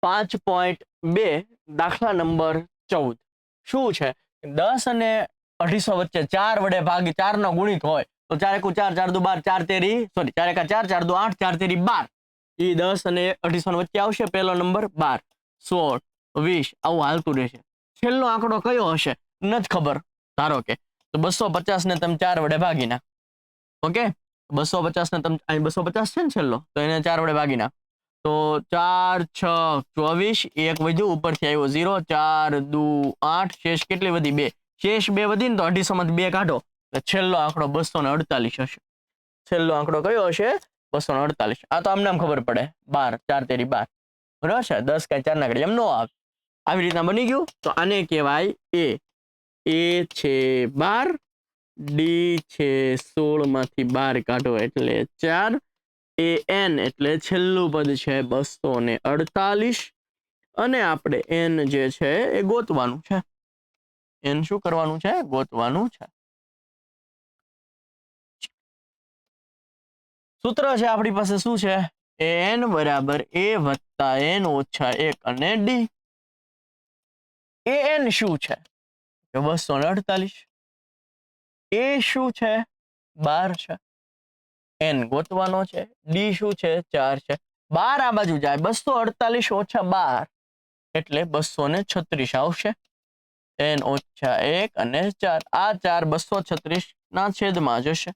5.2 દાખલા નંબર 14 શું છે 10 અને 250 વચ્ચે 4 વડે ભાગી 4 નો ગુણિત હોય તો 4 એકુ 4 4 દુ 12 4 તેરી સોરી 4 એકા 4 4 દુ 8 4 તેરી 12 એ 10 અને 250 વચ્ચે આવશે પહેલો નંબર 12 16 20 આવું હાલતું રહેશે છેલ્લો આંકડો કયો હશે નથી ખબર ધારો કે તો 250 ને તમે 4 વડે ભાગી નાખો ઓકે 250 ને તમે અહીં 250 છે ને છેલ્લો તો એને 4 વડે ભાગી નાખો તો 4 6 24 એક વધ્યું ઉપરથી આવ્યો 0 4 દુ 8 શેષ કેટલી વધી 2 શેષ 2 વધી ને તો 250 માંથી 2 કાઢો તો છેલ્લો આંકડો 248 હશે છેલ્લો આંકડો કયો હશે 248 આ તો આમને આમ ખબર પડે 12 4 તેરી 12 બરાબર છે 10 કાંઈ 4 ના ઘડી એમ નો આવે આવી રીતના બની ગયું તો આને કહેવાય એ છે 12 ડી છે 16 માંથી 12 કાઢો એટલે 4 એન એટલે છેલ્લું પદ છે 248 અને આપણે એન જે છે એ ગોતવાનું છે એન શું કરવાનું છે ગોતવાનું છે સૂત્ર છે આપણી પાસે શું છે એન બરાબર એ વત્તા એન ઓછા 1 અને ડી એન શું છે 248 એ શું છે 12 છે એન ગોતવાનો છે ડી શું છે 4 છે 12 આ બાજુ જાય 248 ઓછા 12 એટલે 236 આવશે એન ઓછા 1 અને 4 આ 4 236 ના છેદમાં જશે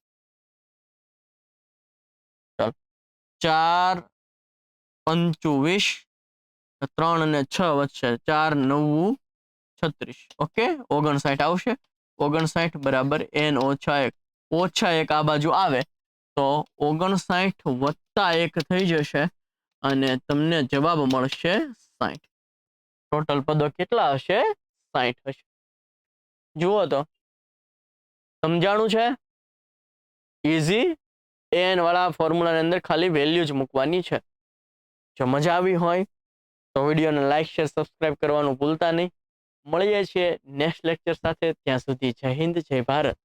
ચાલો 4 25 3 અને 6 વચ્ચે 4 9 36 ઓકે 59 આવશે 59 બરાબર એન ઓછા 1 ઓછા 1 આ બાજુ આવે તો 59 વત્તા 1 થઈ જશે અને તમને જવાબ મળશે 60 ટોટલ પદો કેટલા હશે 60 હશે જુઓ તો સમજાણું છે ઈઝી એન વાળા ફોર્મ્યુલાની અંદર ખાલી વેલ્યુ જ મૂકવાની છે જો મજા આવી હોય તો વિડીયોને લાઈક શેર સબસ્ક્રાઇબ કરવાનું ભૂલતા નહીં મળીએ છીએ નેક્સ્ટ લેક્ચર સાથે ત્યાં સુધી જય હિન્દ જય ભારત